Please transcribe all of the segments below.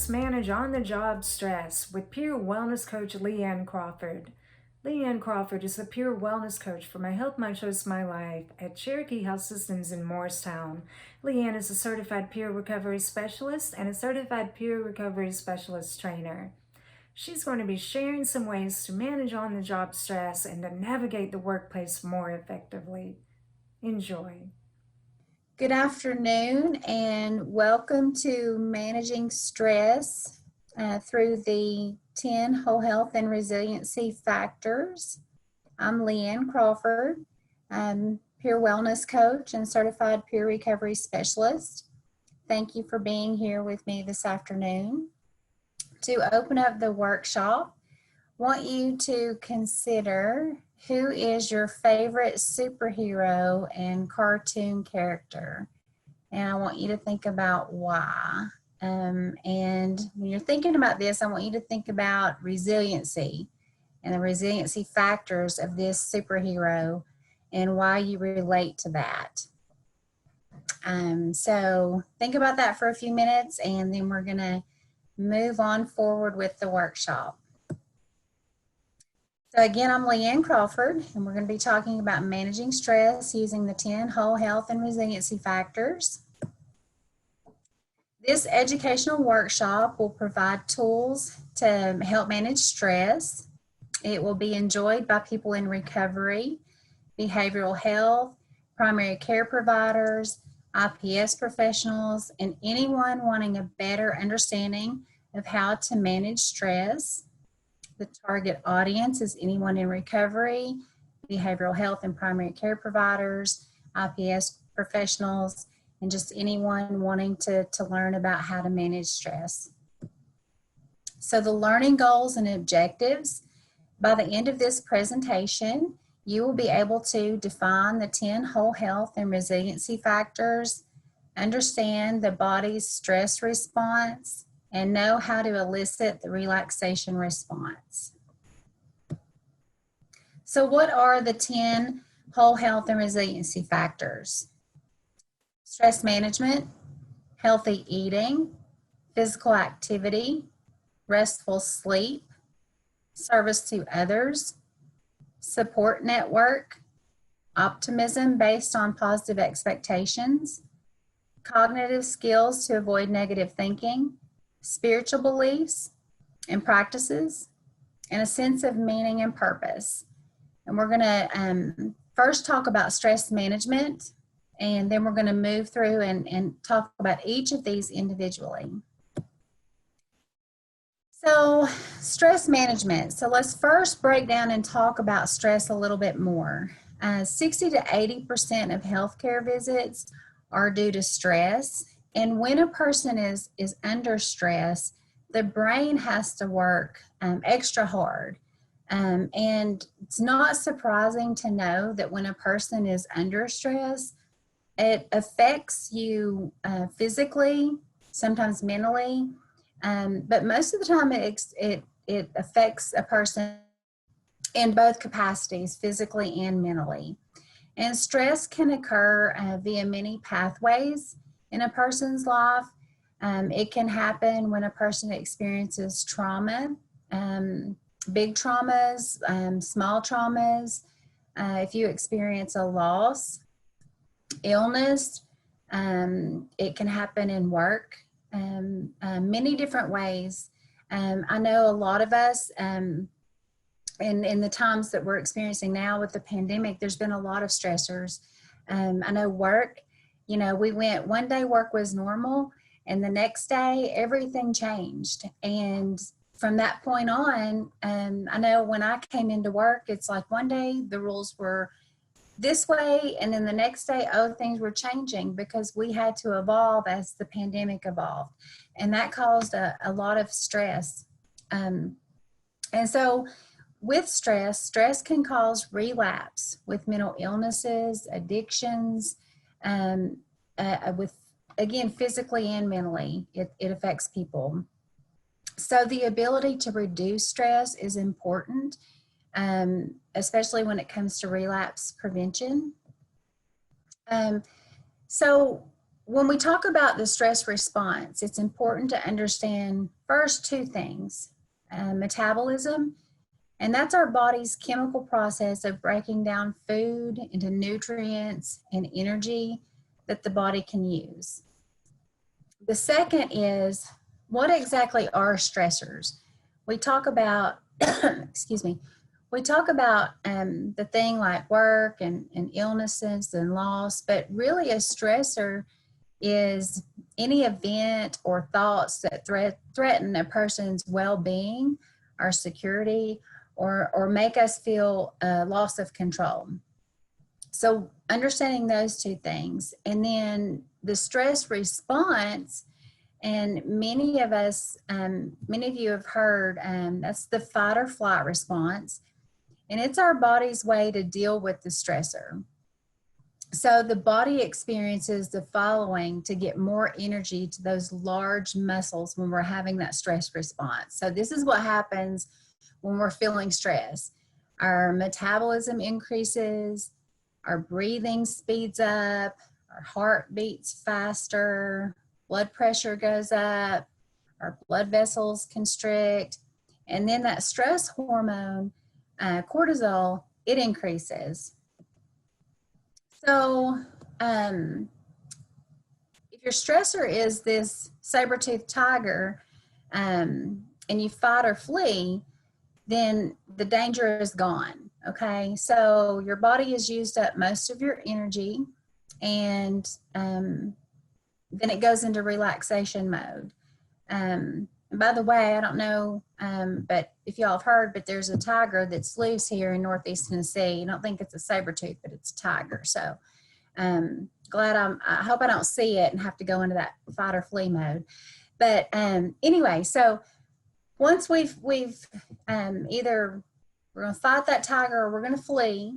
Let's manage on-the-job stress with peer wellness coach Leanne Crawford. Leanne Crawford is a peer wellness coach for My Health, My Choice, My Life at Cherokee Health Systems in Morristown. Leanne is a certified peer recovery specialist and a certified peer recovery specialist trainer. She's going to be sharing some ways to manage on-the-job stress and to navigate the workplace more effectively. Enjoy. Good afternoon and welcome to Managing Stress through the 10 Whole Health and Resiliency Factors. I'm Leanne Crawford. I'm peer wellness coach and certified peer recovery specialist. Thank you for being here with me this afternoon. To open up the workshop, I want you to consider who is your favorite superhero and cartoon character? And I want you to think about why. And when you're thinking about this, I want you to think about resiliency and the resiliency factors of this superhero and why you relate to that. So think about that for a few minutes and then we're going to move on forward with the workshop. So again, I'm Leanne Crawford, and we're going to be talking about managing stress using the 10 whole health and resiliency factors. This educational workshop will provide tools to help manage stress. It will be enjoyed by people in recovery, behavioral health, primary care providers, IPS professionals, and anyone wanting a better understanding of how to manage stress. The target audience is anyone in recovery, behavioral health and primary care providers, IPS professionals, and just anyone wanting to learn about how to manage stress. So the learning goals and objectives, by the end of this presentation, you will be able to define the 10 whole health and resiliency factors, understand the body's stress response, and know how to elicit the relaxation response. So what are the 10 whole health and resiliency factors? Stress management, healthy eating, physical activity, restful sleep, service to others, support network, optimism based on positive expectations, cognitive skills to avoid negative thinking, spiritual beliefs and practices, and a sense of meaning and purpose. And we're going to first talk about stress management, and then we're going to move through and talk about each of these individually. So stress management. So let's first break down and talk about stress a little bit more. 60 to 80% of healthcare visits are due to stress. And when a person is under stress, the brain has to work extra hard. And it's not surprising to know that when a person is under stress, it affects you physically, sometimes mentally, but most of the time it affects a person in both capacities, physically and mentally. And stress can occur via many pathways in a person's life. It can happen when a person experiences trauma, big traumas, small traumas. If you experience a loss, illness, it can happen in work, many different ways. I know a lot of us, in the times that we're experiencing now with the pandemic, there's been a lot of stressors. I know work, you know, we went one day work was normal and the next day everything changed. And from that point on, I know when I came into work, it's like one day the rules were this way and then the next day, oh, things were changing because we had to evolve as the pandemic evolved. And that caused a lot of stress. And so with stress can cause relapse with mental illnesses, addictions, with, again, physically and mentally, it affects people. So the ability to reduce stress is important, especially when it comes to relapse prevention. So when we talk about the stress response, it's important to understand first two things: metabolism, and that's our body's chemical process of breaking down food into nutrients and energy that the body can use. The second is, what exactly are stressors? We talk about, excuse me, we talk about the thing like work and illnesses and loss, but really a stressor is any event or thoughts that threaten a person's well-being or security, or make us feel a loss of control. So understanding those two things, and then the stress response, and many of us, many of you have heard, that's the fight or flight response, and it's our body's way to deal with the stressor. So the body experiences the following to get more energy to those large muscles when we're having that stress response. So this is what happens when we're feeling stress. Our metabolism increases, our breathing speeds up, our heart beats faster, blood pressure goes up, our blood vessels constrict, and then that stress hormone, cortisol, it increases. So if your stressor is this saber-toothed tiger, and you fight or flee, then the danger is gone, okay? So your body has used up most of your energy, and then it goes into relaxation mode. And by the way, I don't know, but if y'all have heard, but there's a tiger that's loose here in Northeast Tennessee. I don't think it's a saber-tooth, but it's a tiger. So I hope I don't see it and have to go into that fight or flee mode. But anyway, so once we've either we're going to fight that tiger or we're going to flee,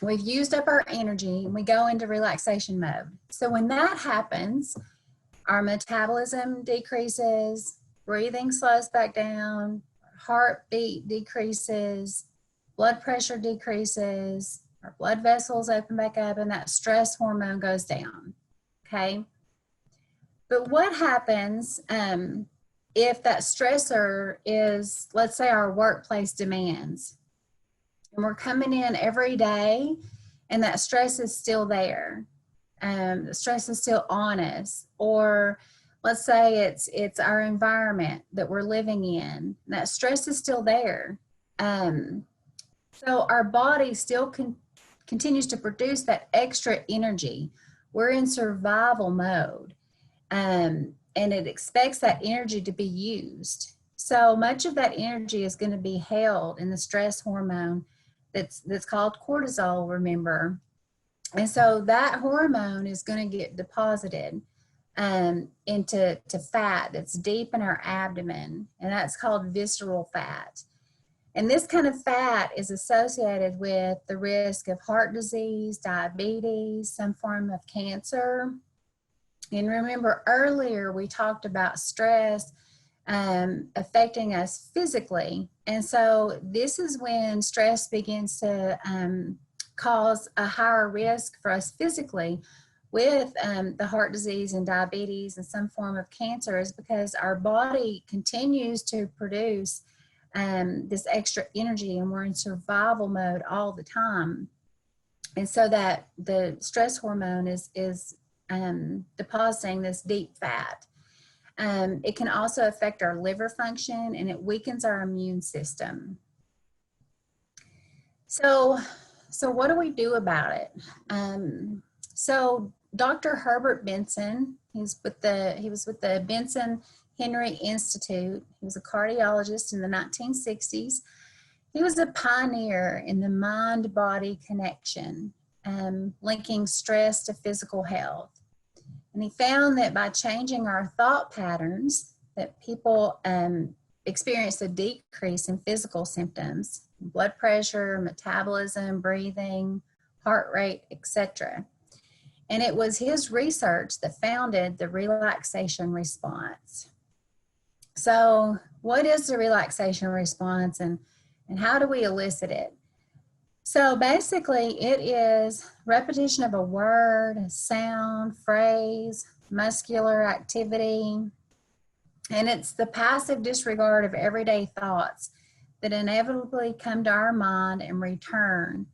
we've used up our energy and we go into relaxation mode. So when that happens, our metabolism decreases, breathing slows back down, heartbeat decreases, blood pressure decreases, our blood vessels open back up, and that stress hormone goes down, okay? But what happens if that stressor is, let's say, our workplace demands, and we're coming in every day and that stress is still there? The stress is still on us, or let's say it's our environment that we're living in. That stress is still there. So our body still continues to produce that extra energy. We're in survival mode, and it expects that energy to be used. So much of that energy is going to be held in the stress hormone that's called cortisol, remember. And so that hormone is going to get deposited into fat that's deep in our abdomen, and that's called visceral fat. And this kind of fat is associated with the risk of heart disease, diabetes, some form of cancer. And remember earlier we talked about stress affecting us physically. And so this is when stress begins to cause a higher risk for us physically with the heart disease and diabetes and some form of cancer, is because our body continues to produce this extra energy, and we're in survival mode all the time. And so that the stress hormone is depositing this deep fat. It can also affect our liver function, and it weakens our immune system. So what do we do about it? So Dr. Herbert Benson, he was with the Benson Henry Institute. He was a cardiologist in the 1960s. He was a pioneer in the mind-body connection, linking stress to physical health. And he found that by changing our thought patterns, that people experience a decrease in physical symptoms, blood pressure, metabolism, breathing, heart rate, etc. And it was his research that founded the relaxation response. So what is the relaxation response, and how do we elicit it? So basically, it is repetition of a word, a sound, phrase, muscular activity, and it's the passive disregard of everyday thoughts that inevitably come to our mind and return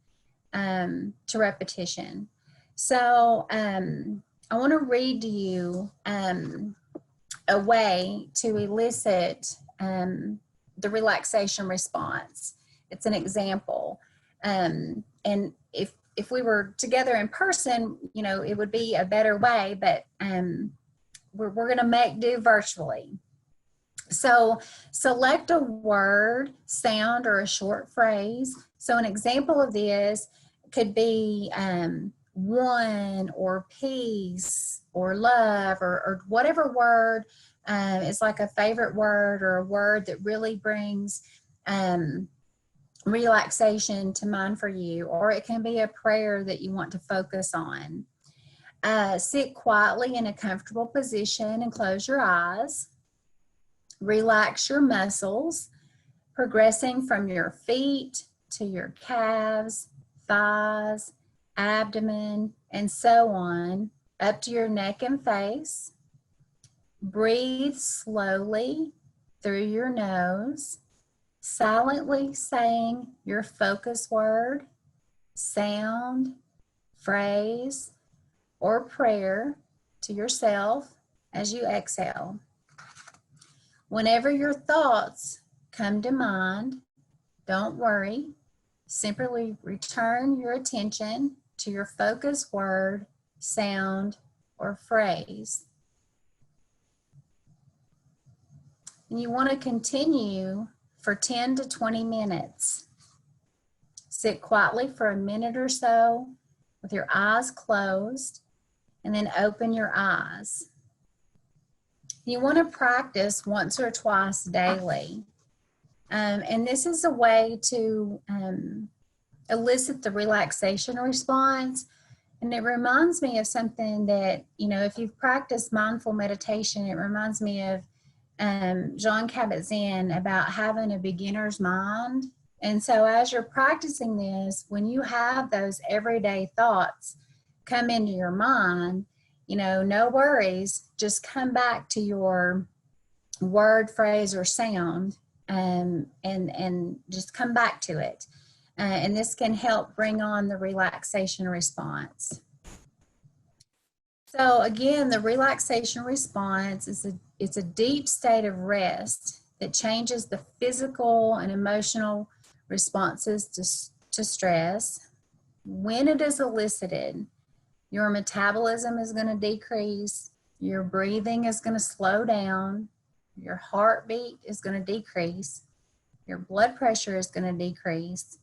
to repetition. So I want to read to you a way to elicit the relaxation response. It's an example. And if we were together in person, you know, it would be a better way, but we're going to make do virtually. So select a word, sound, or a short phrase. So an example of this could be one, or peace, or love, or whatever word is like a favorite word, or a word that really brings relaxation to mind for you. Or it can be a prayer that you want to focus on. Sit quietly in a comfortable position and close your eyes. Relax your muscles, progressing from your feet to your calves, thighs, abdomen, and so on, up to your neck and face. Breathe slowly through your nose, silently saying your focus word, sound, phrase, or prayer to yourself as you exhale. Whenever your thoughts come to mind, don't worry. Simply return your attention to your focus word, sound, or phrase. And you want to continue for 10 to 20 minutes. Sit quietly for a minute or so with your eyes closed, and then open your eyes. You want to practice once or twice daily. And this is a way to elicit the relaxation response. And it reminds me of something that, you know, if you've practiced mindful meditation, it reminds me of Jon Kabat-Zinn about having a beginner's mind. And so as you're practicing this, when you have those everyday thoughts come into your mind, you know, no worries, just come back to your word, phrase, or sound, and just come back to it. And this can help bring on the relaxation response. So again, the relaxation response is it's a deep state of rest that changes the physical and emotional responses to stress. When it is elicited, your metabolism is going to decrease, your breathing is going to slow down, your heartbeat is going to decrease, your blood pressure is going to decrease,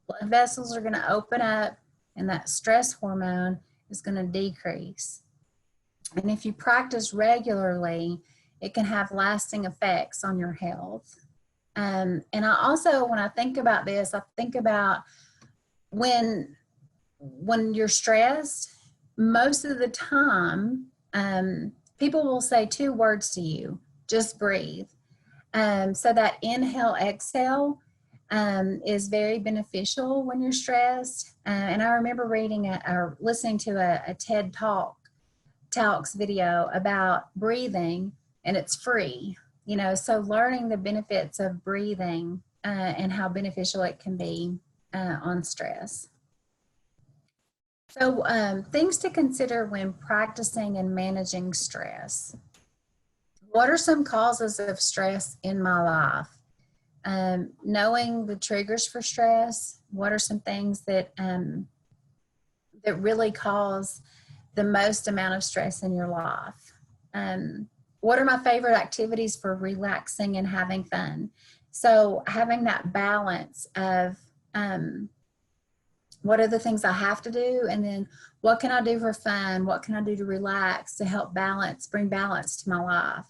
blood vessels are going to open up, and that stress hormone is going to decrease. And if you practice regularly, it can have lasting effects on your health. And I also, when I think about this, I think about when you're stressed, most of the time, people will say 2 words to you: just breathe. So that inhale, exhale is very beneficial when you're stressed. And I remember reading or listening to a TED Talks video about breathing, and it's free. You know, so learning the benefits of breathing and how beneficial it can be on stress. So things to consider when practicing and managing stress. What are some causes of stress in my life? Knowing the triggers for stress. What are some things that that really cause the most amount of stress in your life? What are my favorite activities for relaxing and having fun? So having that balance of what are the things I have to do, and then what can I do for fun? What can I do to relax, to help bring balance to my life?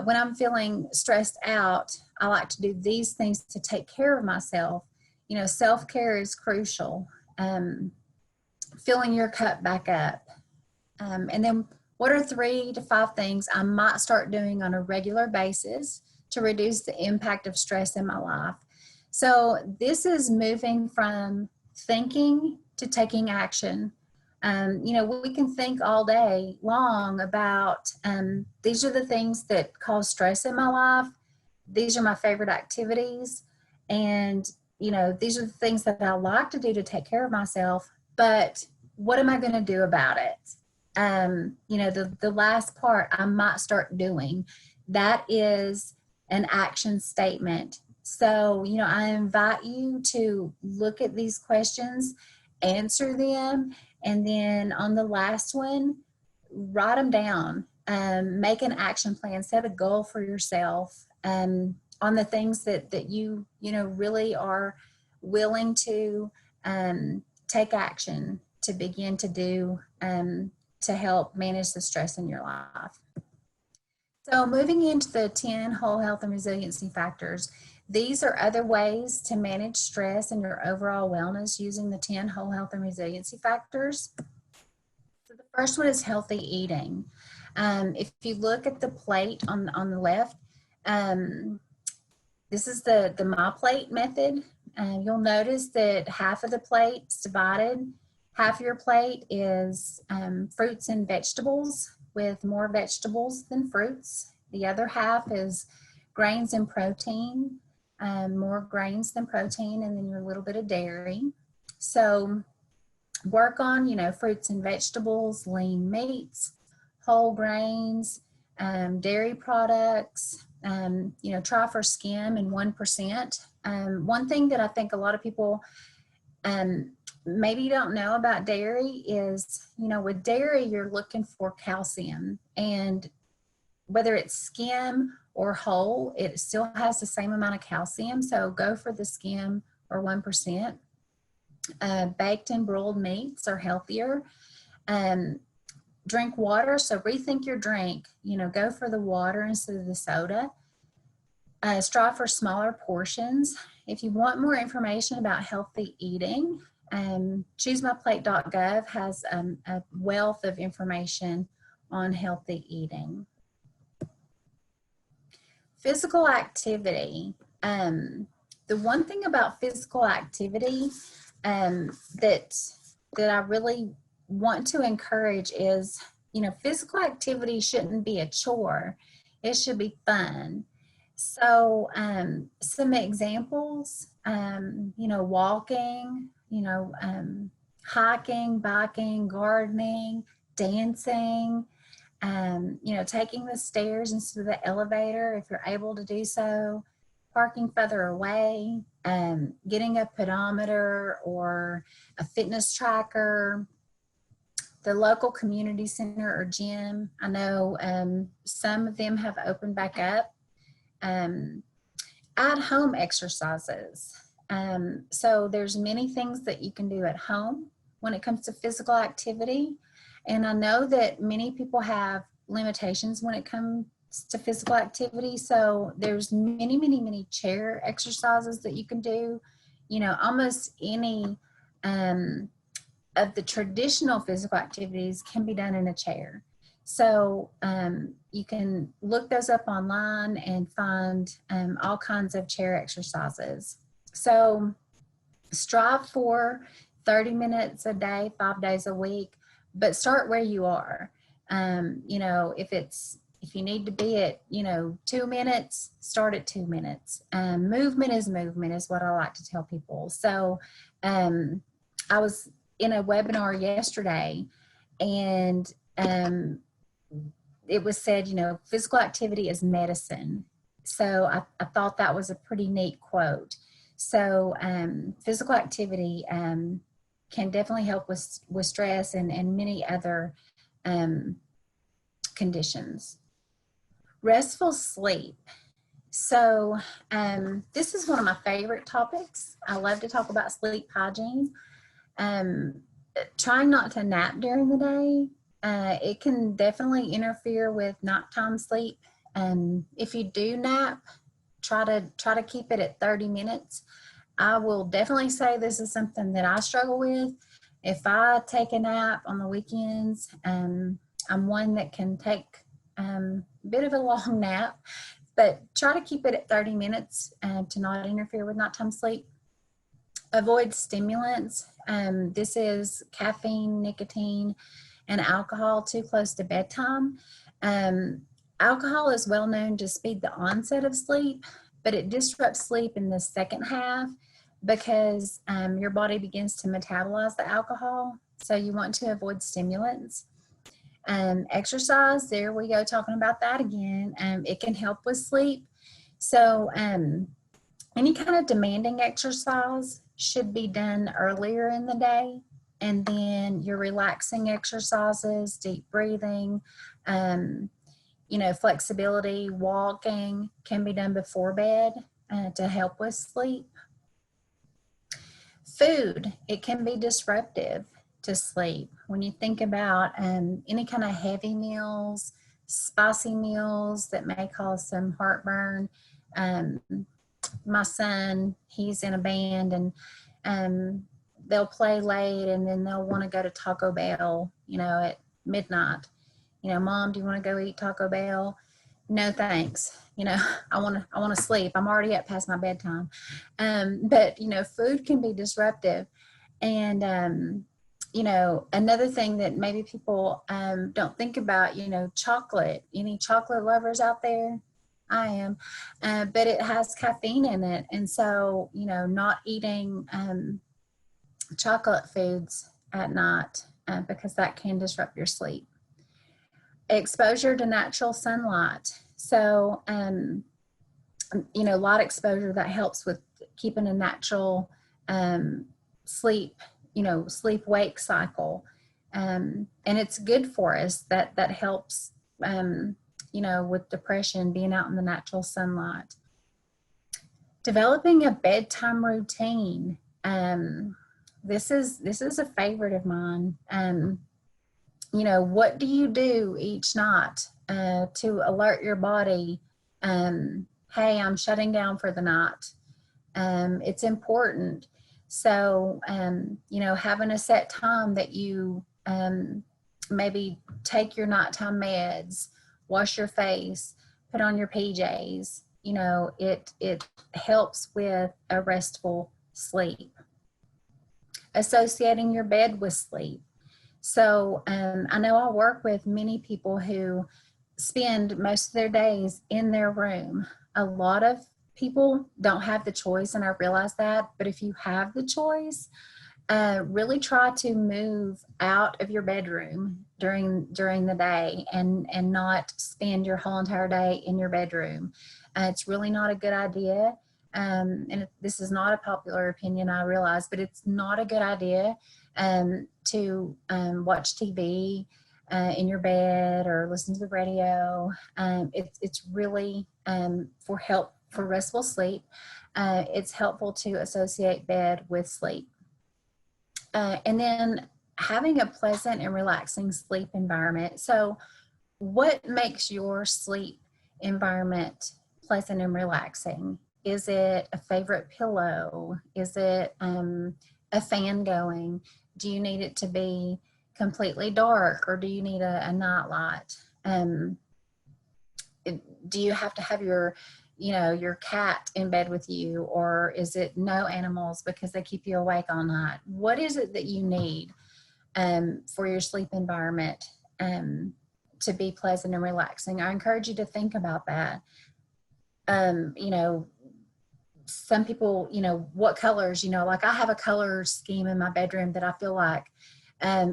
When I'm feeling stressed out, I like to do these things to take care of myself. You know, self-care is crucial. Filling your cup back up. And then what are 3 to 5 things I might start doing on a regular basis to reduce the impact of stress in my life? So this is moving from thinking to taking action. We can think all day long about these are the things that cause stress in my life. These are my favorite activities. And, these are the things that I like to do to take care of myself. But what am I going to do about it? The last part I might start doing, that is an action statement. So, I invite you to look at these questions, answer them, and then on the last one, write them down. Make an action plan, set a goal for yourself on the things that you really are willing to take action to begin to do to help manage the stress in your life. So moving into the 10 whole health and resiliency factors, these are other ways to manage stress and your overall wellness using the 10 whole health and resiliency factors. So the first one is healthy eating. If you look at the plate on the left, this is the My Plate method. You'll notice that half of the plate's divided. Half of your plate is fruits and vegetables with more vegetables than fruits. The other half is grains and protein, more grains than protein, and then your little bit of dairy. So work on, fruits and vegetables, lean meats, whole grains, dairy products, try for skim and 1%. One thing that I think a lot of people maybe don't know about dairy is, with dairy, you're looking for calcium, and whether it's skim or whole, it still has the same amount of calcium. So go for the skim or 1%. Baked and broiled meats are healthier. Drink water. So rethink your drink, go for the water instead of the soda. Strive for smaller portions. If you want more information about healthy eating, choosemyplate.gov has a wealth of information on healthy eating. Physical activity. The one thing about physical activity that I really want to encourage is, physical activity shouldn't be a chore. It should be fun. So some examples, walking, hiking, biking, gardening, dancing, taking the stairs instead of the elevator if you're able to do so, parking further away, getting a pedometer or a fitness tracker, the local community center or gym. I know some of them have opened back up. At-home exercises. So there's many things that you can do at home when it comes to physical activity. And I know that many people have limitations when it comes to physical activity. So there's many, many, many chair exercises that you can do. Almost any of the traditional physical activities can be done in a chair. So you can look those up online and find all kinds of chair exercises. So strive for 30 minutes a day, 5 days a week, but start where you are. If you need to be at, 2 minutes, start at 2 minutes. Movement is what I like to tell people. So I was in a webinar yesterday, and it was said, physical activity is medicine. So I thought that was a pretty neat quote. So physical activity can definitely help with stress and many other conditions. Restful sleep. So this is one of my favorite topics. I love to talk about sleep hygiene. Trying not to nap during the day. It can definitely interfere with nighttime sleep. If you do nap, try to keep it at 30 minutes. I will definitely say this is something that I struggle with. If I take a nap on the weekends, I'm one that can take a bit of a long nap. but try to keep it at 30 minutes to not interfere with nighttime sleep. Avoid stimulants. This is caffeine, nicotine, and alcohol too close to bedtime. Alcohol is well known to speed the onset of sleep, but it disrupts sleep in the second half because your body begins to metabolize the alcohol. So you want to avoid stimulants. Exercise, there we go, talking about that again. It can help with sleep. So any kind of demanding exercise should be done earlier in the day. And then your relaxing exercises, deep breathing, flexibility, walking can be done before bed to help with sleep. Food, it can be disruptive to sleep. When you think about any kind of heavy meals, spicy meals that may cause some heartburn. My son, he's in a band, and they'll play late, and then they'll want to go to Taco Bell, at midnight. Mom, do you want to go eat Taco Bell? No, thanks. I want to sleep. I'm already up past my bedtime. But food can be disruptive. And, another thing that maybe people don't think about, chocolate. Any chocolate lovers out there? I am. But it has caffeine in it. And so, not eating chocolate foods at night because that can disrupt your sleep. Exposure to natural sunlight. So, light exposure, that helps with keeping a natural sleep wake cycle. And it's good for us. That helps, with depression, being out in the natural sunlight. Developing a bedtime routine. This is a favorite of mine. What do you do each night to alert your body, hey, I'm shutting down for the night? It's important. So, having a set time that you maybe take your nighttime meds, wash your face, put on your PJs, it helps with a restful sleep. Associating your bed with sleep. So I know I work with many people who spend most of their days in their room. A lot of people don't have the choice, and I realize that, but if you have the choice, really try to move out of your bedroom during the day and not spend your whole entire day in your bedroom. It's really not a good idea. And this is not a popular opinion, I realize, but it's not a good idea to watch TV in your bed or listen to the radio. It's really for restful sleep. It's helpful to associate bed with sleep. And then having a pleasant and relaxing sleep environment. So what makes your sleep environment pleasant and relaxing? Is it a favorite pillow? Is it a fan going? Do you need it to be completely dark, or do you need a night light? Do you have to have your cat in bed with you, or is it no animals because they keep you awake all night? What is it that you need for your sleep environment to be pleasant and relaxing? I encourage you to think about that. Some people, what colors, like I have a color scheme in my bedroom that I feel like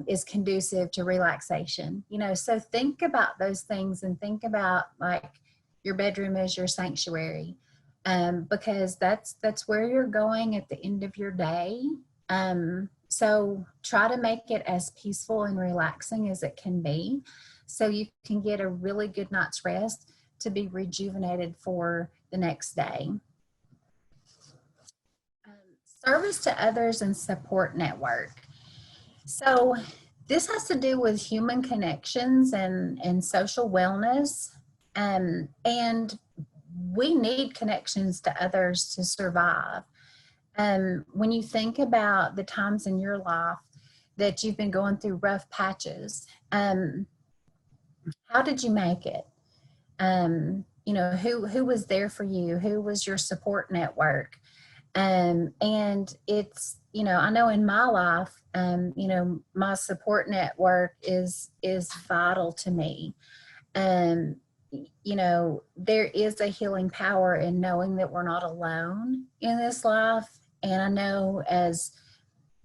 is conducive to relaxation, so think about those things and think about like your bedroom as your sanctuary, because that's where you're going at the end of your day. So try to make it as peaceful and relaxing as it can be so you can get a really good night's rest to be rejuvenated for the next day. Service to others and support network. So this has to do with human connections and social wellness. And we need connections to others to survive. When you think about the times in your life that you've been going through rough patches, how did you make it? who was there for you, who was your support network. And it's, I know in my life, my support network is vital to me. Um, there is a healing power in knowing that we're not alone in this life. And I know as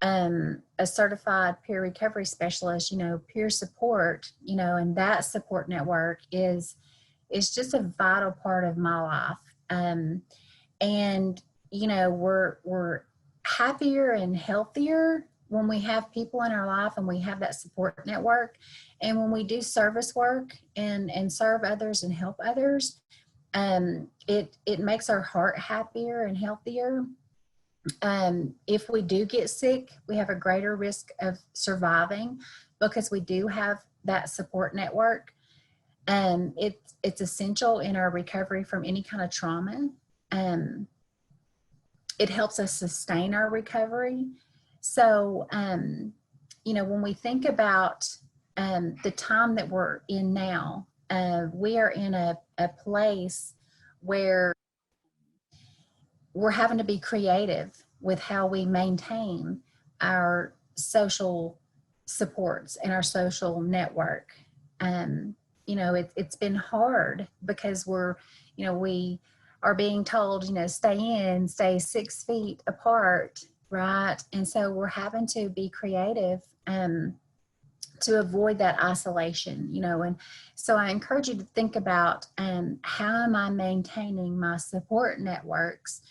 a certified peer recovery specialist, peer support, and that support network is just a vital part of my life. And we're happier and healthier when we have people in our life and we have that support network. And when we do service work and serve others and help others, it makes our heart happier and healthier. If we do get sick, we have a greater risk of surviving because we do have that support network. It's essential in our recovery from any kind of trauma. It helps us sustain our recovery. So, when we think about the time that we're in now, we are in a place where we're having to be creative with how we maintain our social supports and our social network. It's been hard because we are being told, stay 6 feet apart, right? And so we're having to be creative to avoid that isolation, and so I encourage you to think about how am I maintaining my support networks,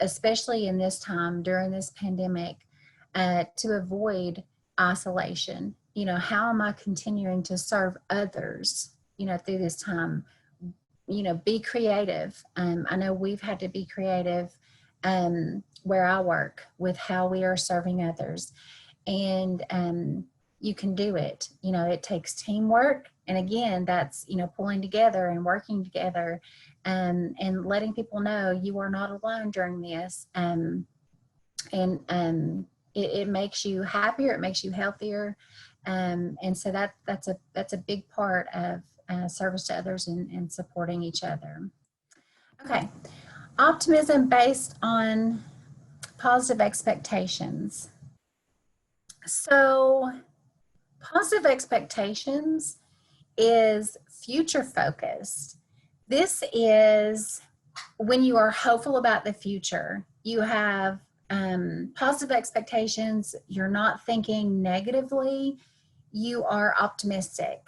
especially in this time during this pandemic, to avoid isolation. How am I continuing to serve others, through this time? Be creative. I know we've had to be creative where I work with how we are serving others. And you can do it. It takes teamwork. And again, that's, pulling together and working together and letting people know you are not alone during this. It makes you happier. It makes you healthier. And so that's a big part of service to others and supporting each other. Okay. Optimism based on positive expectations. So positive expectations is future focused. This is when you are hopeful about the future. You have positive expectations. You're not thinking negatively. You are optimistic.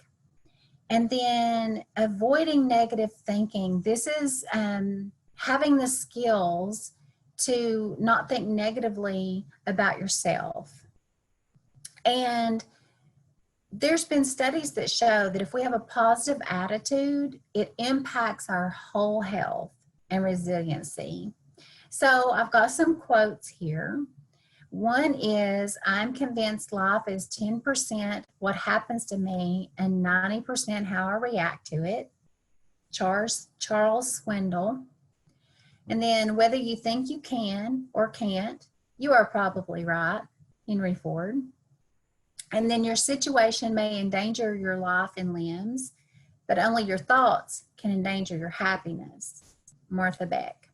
And then avoiding negative thinking. This is having the skills to not think negatively about yourself. And there's been studies that show that if we have a positive attitude, it impacts our whole health and resiliency. So I've got some quotes here. One is, I'm convinced life is 10% what happens to me and 90% how I react to it. Charles Swindoll. And then, whether you think you can or can't, you are probably right. Henry Ford. And then, your situation may endanger your life and limbs, but only your thoughts can endanger your happiness. Martha Beck.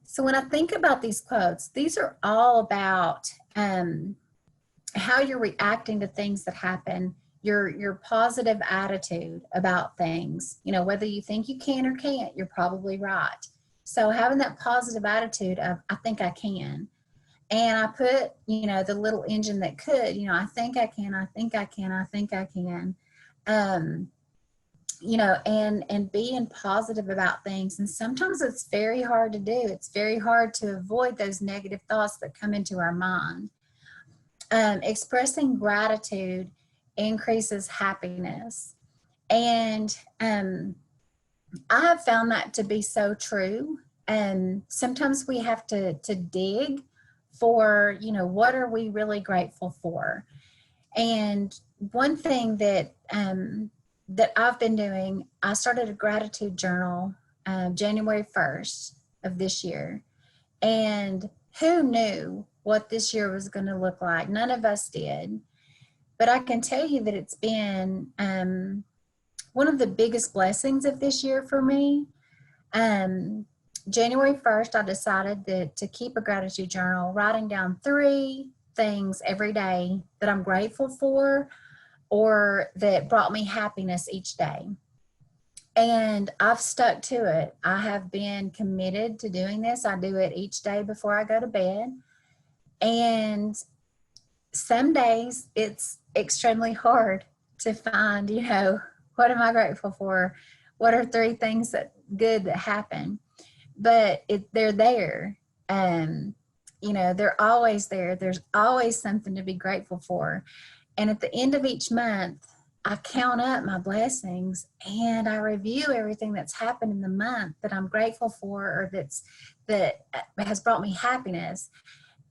So when I think about these quotes, these are all about how you're reacting to things that happen, your positive attitude about things. Whether you think you can or can't, you're probably right. So having that positive attitude of, I think I can. And I put, the little engine that could, I think I can, I think I can, I think I can. And being positive about things. And sometimes it's very hard to do. It's very hard to avoid those negative thoughts that come into our mind. Expressing gratitude increases happiness. And I have found that to be so true. And sometimes we have to dig for, what are we really grateful for? And one thing that I've been doing, I started a gratitude journal January 1st of this year. And who knew what this year was going to look like? None of us did. But I can tell you that it's been one of the biggest blessings of this year for me. January 1st, I decided to keep a gratitude journal, writing down 3 things every day that I'm grateful for or that brought me happiness each day. And I've stuck to it. I have been committed to doing this. I do it each day before I go to bed. And some days it's extremely hard to find, what am I grateful for? What are 3 things that good that happen? But they're there. They're always there. There's always something to be grateful for. And at the end of each month, I count up my blessings and I review everything that's happened in the month that I'm grateful for or that has brought me happiness.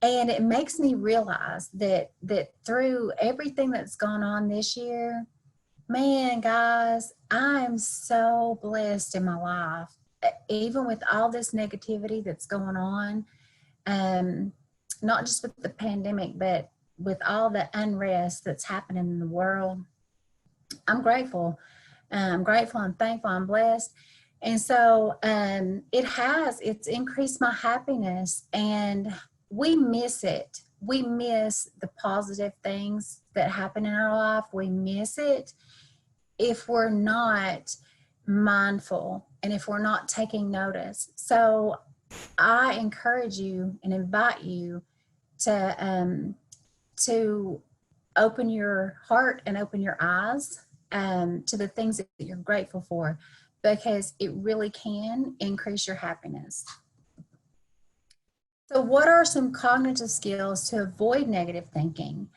And it makes me realize that through everything that's gone on this year, man, guys, I'm so blessed in my life. Even with all this negativity that's going on, not just with the pandemic, but with all the unrest that's happening in the world, I'm grateful. I'm grateful, I'm thankful, I'm blessed. And so it's increased my happiness, and we miss it. We miss the positive things that happen in our life. We miss it if we're not mindful and if we're not taking notice. So I encourage you and invite you to open your heart and open your eyes to the things that you're grateful for, because it really can increase your happiness. So what are some cognitive skills to avoid negative thinking?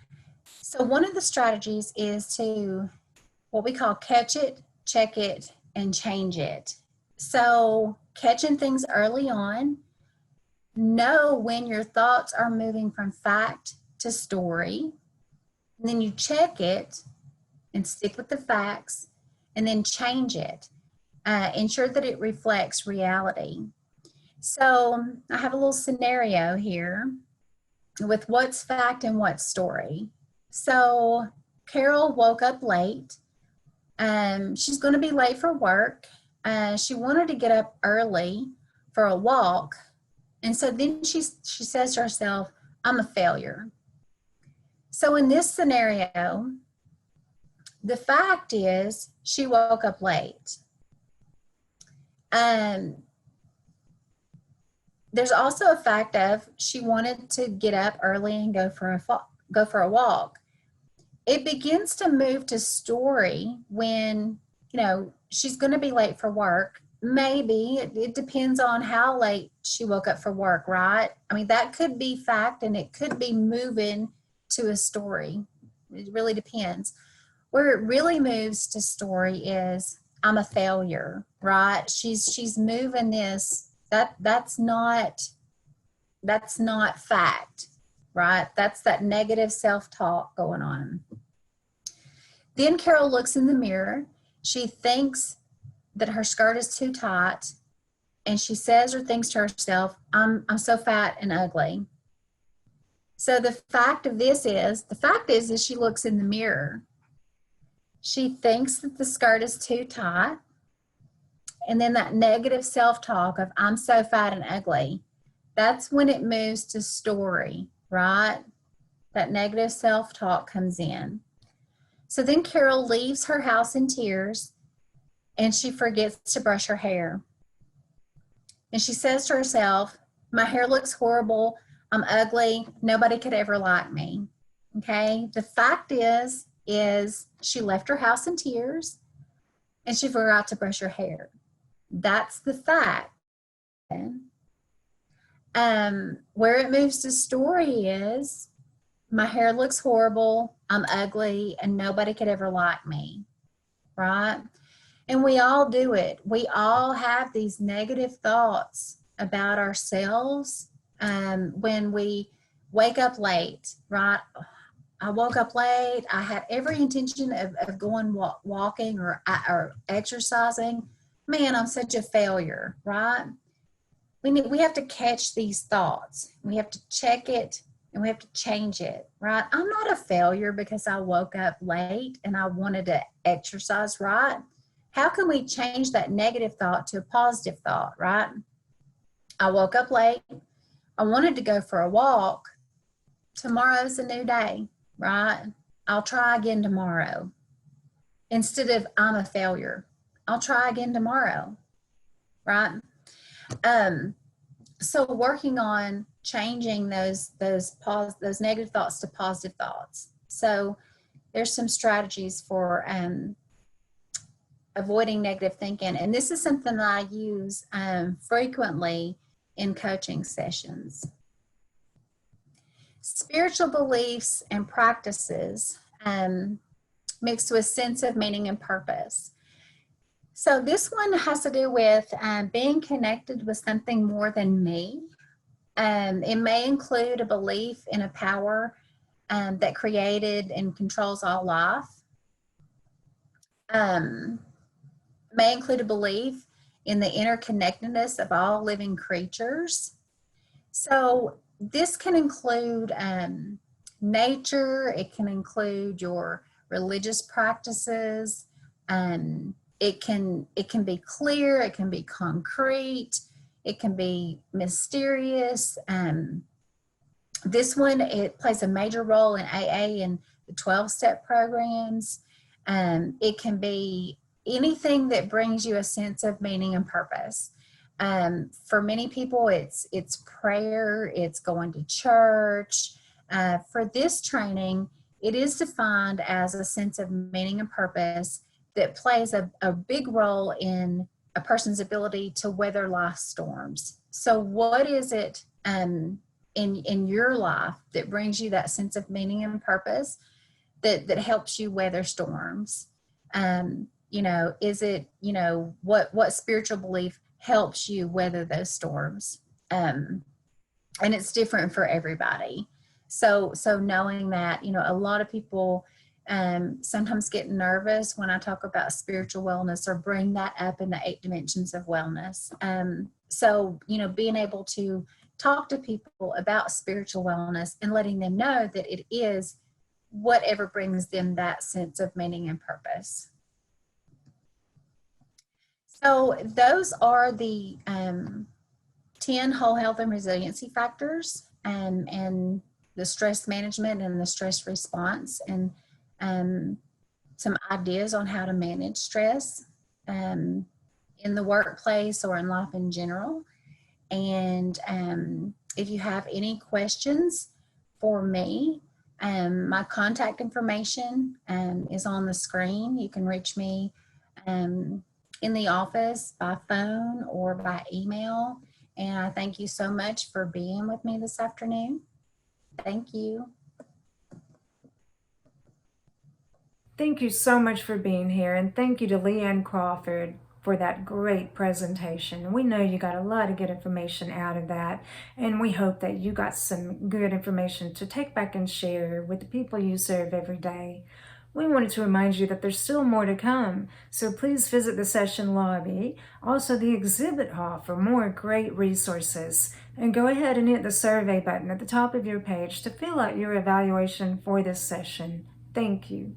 So one of the strategies is to what we call catch it, check it, and change it. So catching things early on, know when your thoughts are moving from fact to story, and then you check it and stick with the facts, and then change it. Ensure that it reflects reality. So I have a little scenario here with what's fact and what's story. So Carol woke up late. She's going to be late for work. She wanted to get up early for a walk. And so then she says to herself, I'm a failure. So in this scenario, the fact is she woke up late. There's also a fact of she wanted to get up early and go for a walk. It begins to move to story when, she's going to be late for work. Maybe it depends on how late she woke up for work, right? I mean, that could be fact and it could be moving to a story. It really depends. Where it really moves to story is I'm a failure, right? She's moving this. That's not fact, right? That's that negative self-talk going on. Then Carol looks in the mirror. She thinks that her skirt is too tight, and she says or thinks to herself, I'm so fat and ugly. So the fact is she looks in the mirror. She thinks that the skirt is too tight. And then that negative self-talk of I'm so fat and ugly, that's when it moves to story, right? That negative self-talk comes in. So then Carol leaves her house in tears and she forgets to brush her hair. And she says to herself, my hair looks horrible. I'm ugly. Nobody could ever like me. Okay. The fact is she left her house in tears and she forgot to brush her hair. That's the fact. Where it moves to story is my hair looks horrible, I'm ugly, and nobody could ever like me, right? And we all do it. We all have these negative thoughts about ourselves when we wake up late, right? I woke up late. I had every intention of going walking or exercising. Man, I'm such a failure, right? We have to catch these thoughts. We have to check it and we have to change it, right? I'm not a failure because I woke up late and I wanted to exercise, right? How can we change that negative thought to a positive thought, right? I woke up late. I wanted to go for a walk. Tomorrow's a new day, right? I'll try again tomorrow. Instead of I'm a failure, I'll try again tomorrow, right? So working on changing those negative thoughts to positive thoughts. So there's some strategies for avoiding negative thinking, and this is something that I use frequently in coaching sessions. Spiritual beliefs and practices mixed with sense of meaning and purpose. So this one has to do with being connected with something more than me. It may include a belief in a power that created and controls all life. May include a belief in the interconnectedness of all living creatures. So this can include nature. It can include your religious practices. It can be clear. It can be concrete. It can be mysterious. This one, it plays a major role in AA and the 12-step programs. It can be anything that brings you a sense of meaning and purpose. For many people, it's prayer, it's going to church. For this training, it is defined as a sense of meaning and purpose that plays a big role in a person's ability to weather life's storms. So what is it in your life that brings you that sense of meaning and purpose that helps you weather storms? Is it, what spiritual belief helps you weather those storms? And it's different for everybody. So knowing that, a lot of people sometimes get nervous when I talk about spiritual wellness or bring that up in the 8 dimensions of wellness. So being able to talk to people about spiritual wellness and letting them know that it is whatever brings them that sense of meaning and purpose. So those are the 10 whole health and resiliency factors, and the stress management and the stress response, and some ideas on how to manage stress in the workplace or in life in general. And if you have any questions for me, my contact information is on the screen. You can reach me in the office by phone or by email. And I thank you so much for being with me this afternoon. Thank you. Thank you so much for being here, and thank you to Leanne Crawford for that great presentation. We know you got a lot of good information out of that, and we hope that you got some good information to take back and share with the people you serve every day. We wanted to remind you that there's still more to come, so please visit the session lobby, also the exhibit hall for more great resources, and go ahead and hit the survey button at the top of your page to fill out your evaluation for this session. Thank you.